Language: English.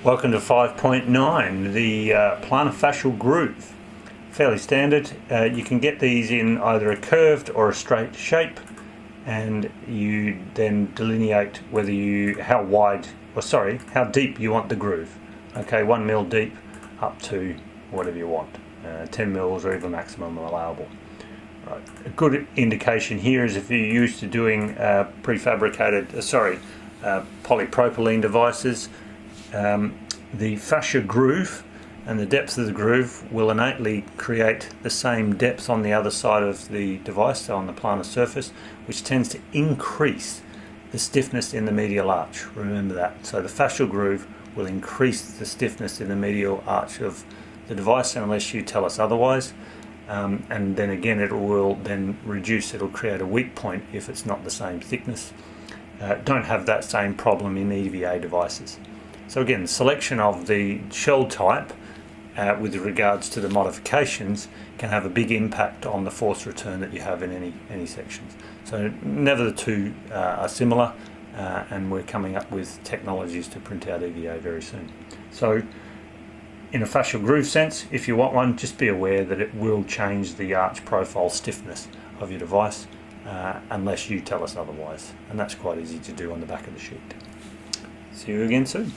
Welcome to 5.9, the plantar fascial groove. Fairly standard. You can get these in either a curved or a straight shape, and you then delineate whether how deep you want the groove. Okay, 1 mil deep up to whatever you want, 10 mils or even maximum allowable. Right. A good indication here is if you're used to doing polypropylene devices. The fascia groove and the depth of the groove will innately create the same depth on the other side of the device, so on the plantar surface, which tends to increase the stiffness in the medial arch. Remember that. So the fascial groove will increase the stiffness in the medial arch of the device unless you tell us otherwise. And then again it will then reduce, it'll create a weak point if it's not the same thickness. Don't have that same problem in EVA devices. So again, selection of the shell type with regards to the modifications can have a big impact on the force return that you have in any sections. So never the two are similar, and we're coming up with technologies to print out EVA very soon. So in a fascial groove sense, if you want one, just be aware that it will change the arch profile stiffness of your device unless you tell us otherwise, and that's quite easy to do on the back of the sheet. See you again soon.